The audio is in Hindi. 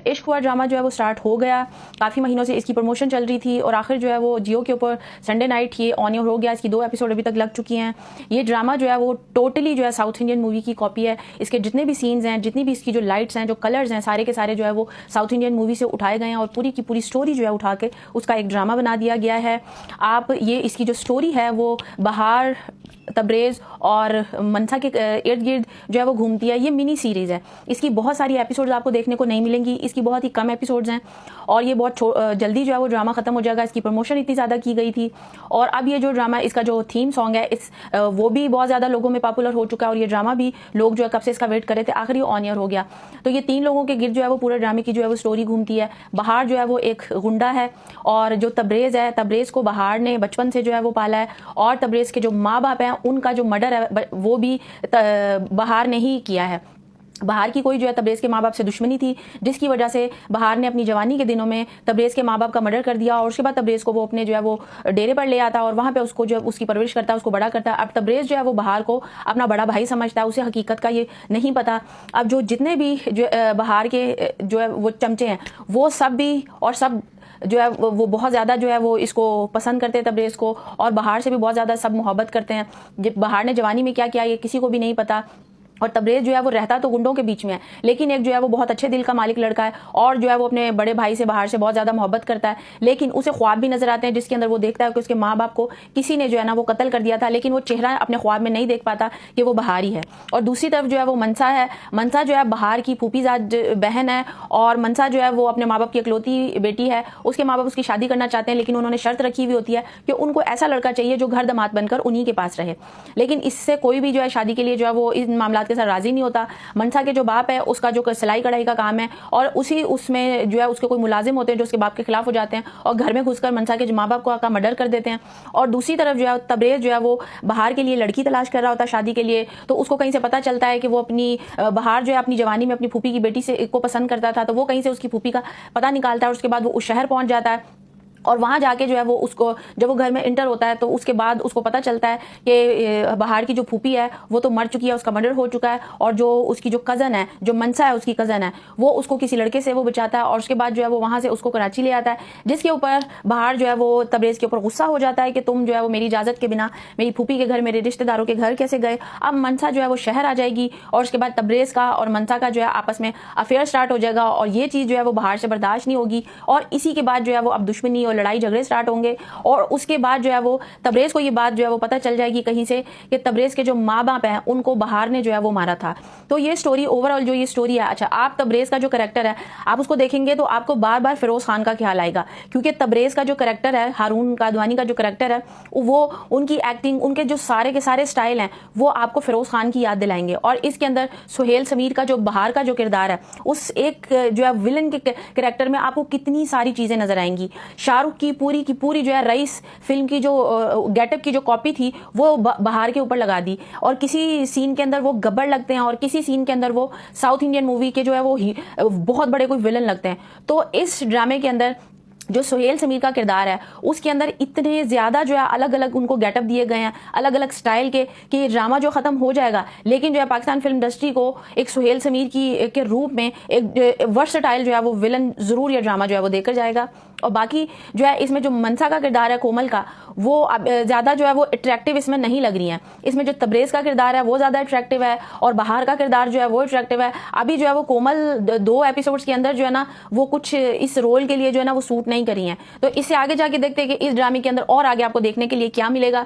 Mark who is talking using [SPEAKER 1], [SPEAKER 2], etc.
[SPEAKER 1] इश्क हुआ ड्रामा जो है वो स्टार्ट हो गया। काफ़ी महीनों से इसकी प्रमोशन चल रही थी और आखिर जो है वो जियो के ऊपर संडे नाइट ये ऑन एयर हो गया। इसकी 2 एपिसोड अभी तक लग चुकी हैं। ये ड्रामा जो है वो टोटली जो है साउथ इंडियन मूवी की कॉपी है। इसके जितने भी सीन्स हैं, जितनी भी इसकी जो लाइट्स हैं, जो कलर्स हैं, सारे के सारे जो है वो साउथ इंडियन मूवी से उठाए गए हैं और पूरी की पूरी स्टोरी जो है उठा के उसका एक ड्रामा बना दिया गया है। आप ये इसकी जो स्टोरी है वो बहार, तबरेज़ और मनसा के इर्द गिर्द जो है वो घूमती है। ये मिनी सीरीज़ है। इसकी बहुत सारी एपिसोड्स आपको देखने को नहीं मिलेंगी। इसकी बहुत ही कम एपिसोड्स हैं और ये बहुत जल्दी जो है वो ड्रामा ख़त्म हो जाएगा। इसकी प्रमोशन इतनी ज़्यादा की गई थी और अब ये जो ड्रामा, इसका जो थीम सॉन्ग है वो भी बहुत ज़्यादा लोगों में पॉपुलर हो चुका है और ये ड्रामा भी लोग जो है कब से इसका वेट कर रहे थे, आखिर ये ऑन एयर हो गया। तो ये 3 लोगों के गिर्द जो है वो पूरे ड्रामे की जो है वो स्टोरी घूमती है। बहार जो है वो एक गुंडा है और जो तबरेज़ है, तबरेज़ को बहार ने बचपन से जो है वो पाला है और तबरेज़ के जो माँ बाप हैं उनका जो मर्डर है वो भी बहार ने ही किया है। बहार की कोई जो है तबरेज़ के माँ बाप से दुश्मनी थी, जिसकी वजह से बहार ने अपनी जवानी के दिनों में तबरेज़ के माँ बाप का मर्डर कर दिया और उसके बाद तबरेज़ को वो अपने जो है वो डेरे पर ले आता और वहाँ पे उसको जो उसकी परवरिश करता है, उसको बड़ा करता है। अब तबरेज़ जो है वो बहार को अपना बड़ा भाई समझता है, उसे हकीकत का ये नहीं पता। अब जो जितने भी जो बहार के जो है वो चमचे हैं वो सब भी और सब जो है वो बहुत ज़्यादा जो है वो इसको पसंद करते हैं तबरेज़ को और बहार से भी बहुत ज़्यादा सब मोहब्बत करते हैं। जब बहार ने जवानी में क्या किया ये किसी को भी नहीं पता और तबरेज़ जो है वो रहता तो गुंडों के बीच में है, लेकिन एक जो है वो बहुत अच्छे दिल का मालिक लड़का है और जो है वो अपने बड़े भाई से बहार से बहुत ज़्यादा मोहब्बत करता है। लेकिन उसे ख्वाब भी नजर आते हैं जिसके अंदर वो देखता है कि उसके माँ बाप को किसी ने जो है ना वो कत्ल कर दिया था, लेकिन वो चेहरा अपने ख्वाब में नहीं देख पाता कि वो बहार ही है। और दूसरी तरफ जो है वो मनसा है। मनसा जो है बहार की फूफीजाद बहन है और मनसा जो है वो अपने माँ बाप की इकलौती बेटी है। उसके माँ बाप उसकी शादी करना चाहते हैं, लेकिन उन्होंने शर्त रखी हुई होती है कि उनको ऐसा लड़का चाहिए जो घर दामाद बनकर उन्हीं के पास रहे। लेकिन इससे कोई भी जो है शादी के लिए जो है वो इन मामलात के साथ राजी नहीं होता। मनसा के जो बाप है उसका जो सिलाई कढ़ाई का काम है और उसमें जो है उसके कोई मुलाजिम होते हैं जो उसके बाप के खिलाफ हो जाते हैं और घर में घुसकर मनसा के माँ बाप का मर्डर कर देते हैं। और दूसरी तरफ जो है तबरेज़ जो है वो बहार के लिए लड़की तलाश कर रहा होता है शादी के लिए। तो उसको कहीं से पता चलता है कि वो अपनी बहार जो है अपनी जवानी में अपनी फूफी की बेटी से को पसंद करता था, तो वो कहीं से उसकी फूफी का पता निकालता है और उसके बाद वो उस शहर पहुंच जाता है और वहाँ जाके जो है वो उसको जब वो घर में इंटर होता है तो उसके बाद उसको पता चलता है कि बहार की जो फूफी है वो तो मर चुकी है, उसका मर्डर हो चुका है और जो उसकी जो कज़न है, जो मनसा है उसकी कज़न है, वो उसको किसी लड़के से वो बचाता है और उसके बाद जो है वो वहाँ से उसको कराची ले आता है, जिसके ऊपर बहार जो है वो तबरेज़ के ऊपर गुस्सा हो जाता है कि तुम जो है वो मेरी इजाज़त के बिना मेरी फूफी के घर, मेरे रिश्तेदारों के घर कैसे गए। अब मनसा जो है वो शहर आ जाएगी और उसके बाद तबरेज़ का और मनसा का जो है आपस में अफेयर स्टार्ट हो जाएगा और ये चीज़ जो है वो बहार से बर्दाश्त नहीं होगी और इसी के बाद जो है वो अब दुश्मनी और लड़ाई झगड़े स्टार्ट होंगे। और उसके बाद जो है वो तबरेज़ को ये बात जो है वो पता चल जाएगी कहीं से कि तबरेज़ के जो माँ बाप हैं उनको बहार ने जो है वो मारा था। तो ये स्टोरी ओवरऑल जो ये स्टोरी है, अच्छा आप तबरेज़ का जो कैरेक्टर है आप उसको देखेंगे तो आपको बार बार फिरोज़ खान का ख्याल आएगा, क्योंकि तबरेज़ का जो कैरेक्टर है, हारून कादवानी का जो कैरेक्टर है, वो उनकी एक्टिंग, उनके जो सारे के सारे स्टाइल हैं वो आपको फिरोज़ खान की याद दिलाएंगे। और इसके अंदर सुहेल समीर का जो बहार का जो किरदार है, उस एक जो है विलन के कैरेक्टर में आपको कितनी सारी चीज़ें नजर आएंगी। शाहरुख की पूरी जो है रईस फिल्म की जो गेटअप की जो कॉपी थी वो बहार के ऊपर लगा दी और किसी सीन के अंदर वो गब्बर लगते हैं और किसी सीन के अंदर वो साउथ इंडियन मूवी के जो है वो बहुत बड़े कोई विलन लगते हैं। तो इस ड्रामे के अंदर जो सुहेल समीर का किरदार है उसके अंदर इतने ज़्यादा जो है अलग अलग उनको गेटअप दिए गए हैं, अलग अलग स्टाइल के, कि ये ड्रामा जो ख़त्म हो जाएगा लेकिन जो है पाकिस्तान फिल्म इंडस्ट्री को एक सुहेल समीर की के रूप में एक वर्सटाइल जो है वो विलन ज़रूर ये ड्रामा जो है वो देकर जाएगा। और बाकी जो है इसमें जो मनसा का किरदार है कोमल का, वो ज़्यादा जो है वो अट्रैक्टिव इसमें नहीं लग रही है। इसमें जो तबरेज़ का किरदार है वो ज़्यादा अट्रैक्टिव है और बहार का किरदार जो है वो अट्रैक्टिव है। अभी जो है वो कोमल 2 एपिसोड्स के अंदर जो है ना वो कुछ इस रोल के लिए जो है ना वो सूट नहीं करी हैं। तो इससे आगे जाके देखते हैं कि इस ड्रामे के अंदर और आगे आपको देखने के लिए क्या मिलेगा।